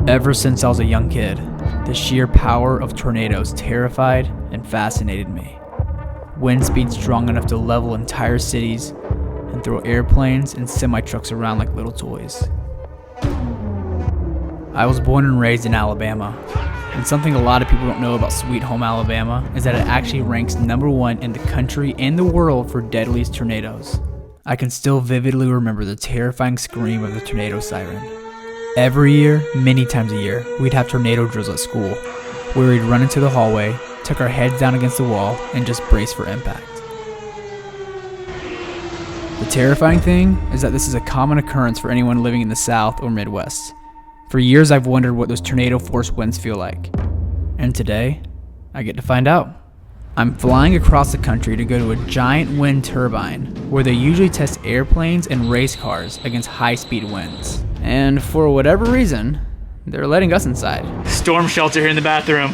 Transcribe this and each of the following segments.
Ever since I was a young kid, the sheer power of tornadoes terrified and fascinated me. Wind speeds strong enough to level entire cities and throw airplanes and semi-trucks around like little toys. I was born and raised in Alabama, and something a lot of people don't know about Sweet Home Alabama is that it actually ranks #1 in the country and the world for deadliest tornadoes. I can still vividly remember the terrifying scream of the tornado siren. Every year, many times a year, we'd have tornado drills at school, where we'd run into the hallway, tuck our heads down against the wall, and just brace for impact. The terrifying thing is that this is a common occurrence for anyone living in the South or Midwest. For years, I've wondered what those tornado-force winds feel like. And today, I get to find out. I'm flying across the country to go to a giant wind turbine, where they usually test airplanes and race cars against high-speed winds. And for whatever reason, they're letting us inside. Storm shelter here in the bathroom,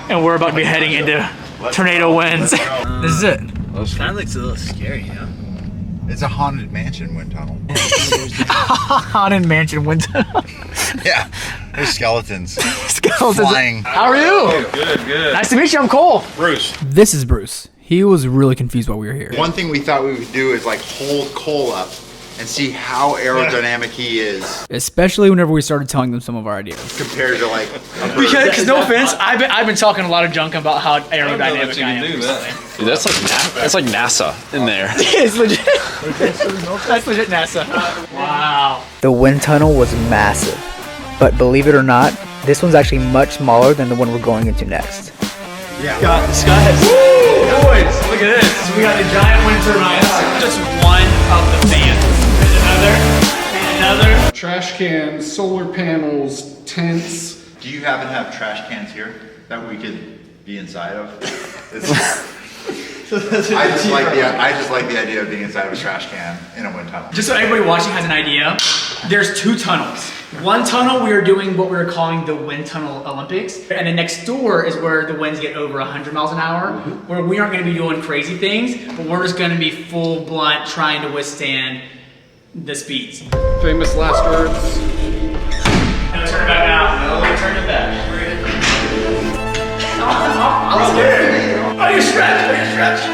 and we're about to be heading into tornado winds. This is it. Kind of looks a little scary, you know? It's a haunted mansion wind tunnel. Haunted mansion wind tunnel. Yeah, there's skeletons. Skeletons Flying. How are you? Oh, good. Nice to meet you, I'm Cole. Bruce. This is Bruce. He was really confused while we were here. One thing we thought we would do is like hold Cole up and see how aerodynamic he is Especially whenever we started telling them some of our ideas. compared to like a bird. Because no offense, I've been talking a lot of junk about how aerodynamic I am. Dude, that's like NASA in there. It's legit. That's legit NASA. Wow. The wind tunnel was massive, but believe it or not, this one's actually much smaller than the one we're going into next. Yeah. Got the skies. Boys, look at this. So we got the giant wind turbines. Just one of the fans. There's another. Trash cans, solar panels, tents. Do you happen to have trash cans here that we could be inside of? I just like the idea of being inside of a trash can in a wind tunnel. Just so everybody watching has an idea, there's 2 tunnels. One tunnel we are doing what we're calling the Wind Tunnel Olympics, and then next door is where the winds get over 100 miles an hour, where we aren't going to be doing crazy things, but we're just going to be full blunt trying to withstand the speeds. Famous last words. No, turn it back now. No, turn it back. I'm scared. Are you stretched? Are you stretched?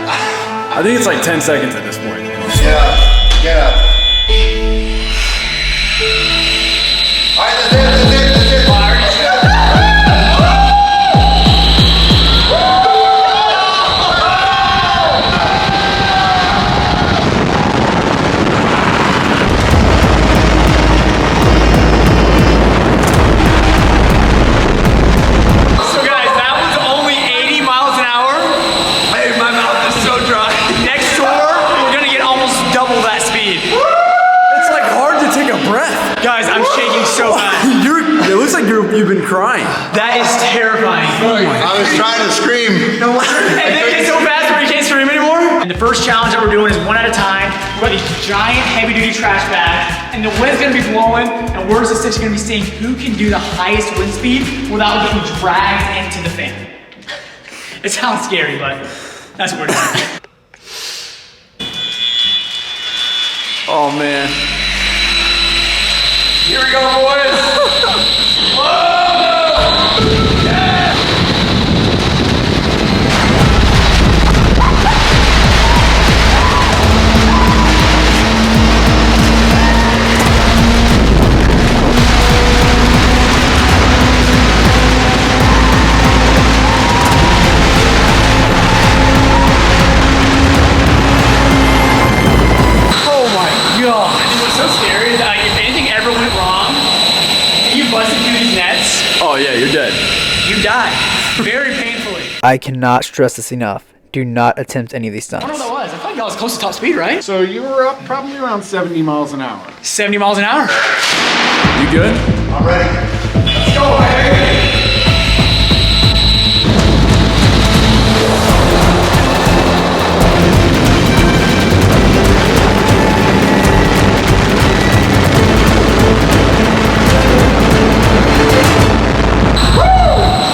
I think it's like 10 seconds at this point. Get up. Get up. All right, that's it. So guys, that was only 80 miles an hour. Hey, my mouth is so dry. Next door, we're gonna get almost double that speed. It's like hard to take a breath. Guys, I'm shaking so bad. It looks like you've been crying. That is terrifying. I was trying to scream. And then it's so fast where you can't scream anymore. And the first challenge that we're doing is one at a time. We've got these giant heavy-duty trash bags, and the wind's gonna be blowing, and we're just essentially gonna be seeing who can do the highest wind speed without getting dragged into the fan. It sounds scary, but that's what we're doing. Oh man. Here we go, boys. Whoa! Yeah! Oh my god. And what's so scary is that if anything ever went wrong, and you busted through these nets, Oh yeah, you're dead. you die. Very painfully. I cannot stress this enough. Do not attempt any of these I don't know stunts. what that was. I thought that was close to top speed, right? So you were up probably around 70 miles an hour. 70 miles an hour. You good? I'm ready. Let's go, baby.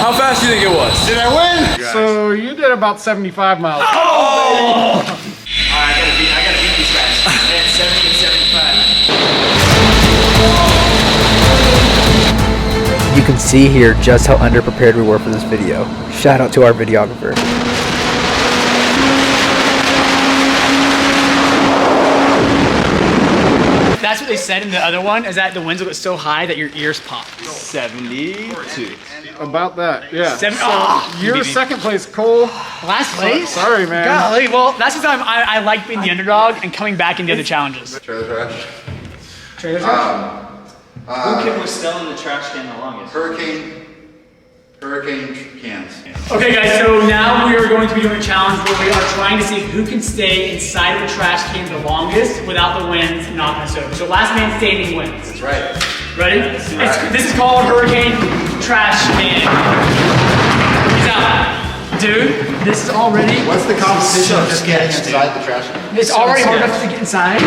How fast do you think it was? Did I win? So you did about 75 miles. Oh! All right, I gotta beat these guys. At 70 and 75. You can see here just how underprepared we were for this video. Shout out to our videographer. That's what they said in the other one, is that the winds will get so high that your ears pop. 72. About that, yeah. You're You're second place, Cole. last place? Sorry, man. Golly, well, that's the time I like being the underdog and coming back into the challenges. Trailer trash. Trailer trash? Who can withstand the trash can the longest? Hurricane cans. Okay guys, so now we are going to be doing a challenge where we are trying to see who can stay inside of the trash can the longest without the winds knocking us over. So last man standing wins. That's right. Ready? This is called Hurricane Trash Can. He's out. Dude, this is already... What's the competition of just getting inside the trash can? It's already hard enough to get inside.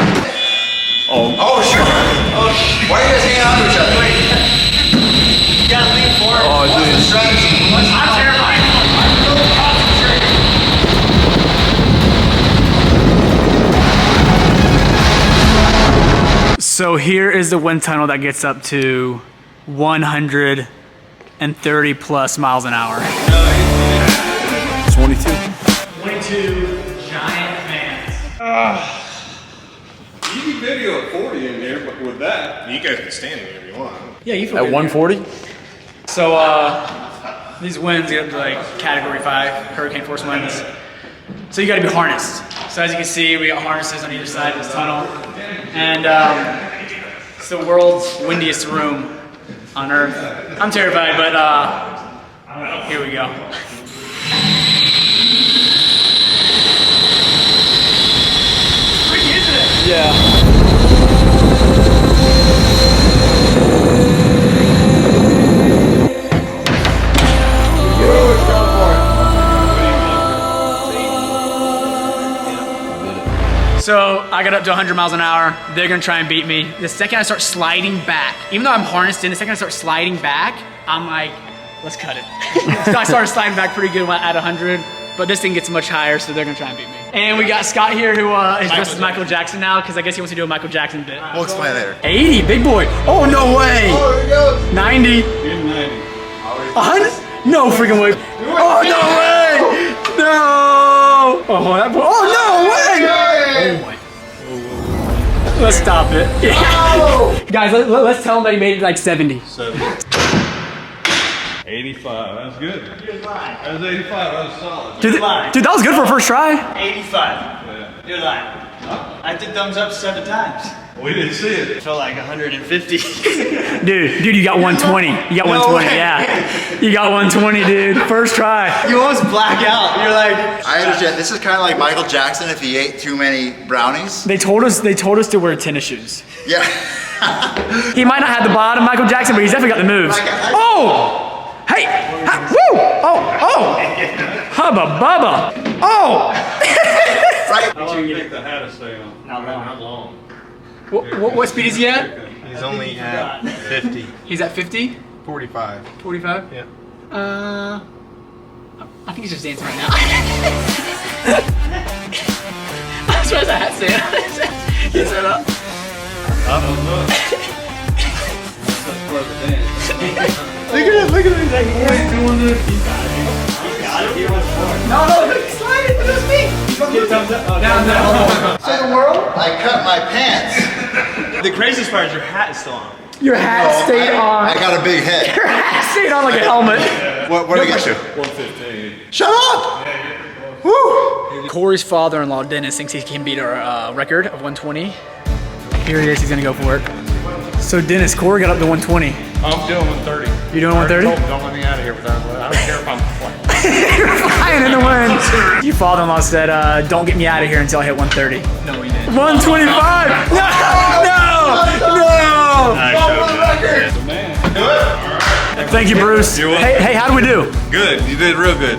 Oh, sure. Why are you guys hanging on to each other? You gotta lean forward. Oh, What's the dude. strategy? I'm terrified. So here is the wind tunnel that gets up to 130 plus miles an hour. 22. 22 giant fans. You can video at 40 in here, but with that, You guys can stand it if you want. Yeah, you feel At good. 140? So these winds get up to like category 5 hurricane force winds. So you gotta be harnessed. So as you can see, we got harnesses on either side of this tunnel. And it's the world's windiest room on Earth. I'm terrified, but here we go. Freaky, isn't it? Yeah. So I got up to 100 miles an hour. They're gonna try and beat me. The second I start sliding back, even though I'm harnessed in, the second I start sliding back, I'm like, let's cut it. So I started sliding back pretty good at 100, but this thing gets much higher, so they're gonna try and beat me. And we got Scott here who is dressed as Michael Jackson now, because I guess he wants to do a Michael Jackson bit. We'll explain later. 80, big boy. Oh, no way. Oh, here he goes. 90. in 90. 100? No freaking way. Oh, no way. No. Oh, that boy. Oh, no way. Let's stop it. Yeah. Guys, let's tell him that he made it like 70. 85, that's good. That was 85, that was solid. Dude, dude, that was good for a first try. 85. You're lying. I did thumbs up 7 times. We didn't see it. It felt like 150. Dude, you got 120. You got 120, way. yeah. You got 120, dude. First try. You almost black out. You're like, I understand. This is kind of like Michael Jackson if he ate too many brownies. They told us to wear tennis shoes. Yeah. He might not have the bottom, Michael Jackson, but he's definitely got the moves. Oh! Hey! Ha, woo! Oh! Hubba bubba! Oh! How long do you think the hat is staying on? Not long. Not long. What speed is he at? He's only at 50. He's at 50? 45. 45? Yeah. I think he's just dancing right now. I'm surprised that hat's staying on. He set up. Look at him, he's like, he's doing this. He's got it. No, he's sliding, look at his feet. Give a thumbs up. Oh, down. So the world? I cut my pants. the craziest part is your hat is still on. Your hat stayed on. I got a big head. Your hat stayed on like a helmet. What did I get you? 115. Shut up! Woo! Corey's father-in-law, Dennis, thinks he can beat our record of 120. Here he is, he's gonna go for it. So Dennis, Corey got up to 120. I'm doing 130. You doing 130? Don't let me out of here without. I don't care if I'm flying. You're flying in the wind. Your father-in-law said, don't get me out of here until I hit 130. No, we didn't. 125! No! Man. Thank you, Bruce. You're welcome. Hey, how do we do? Good. You did real good.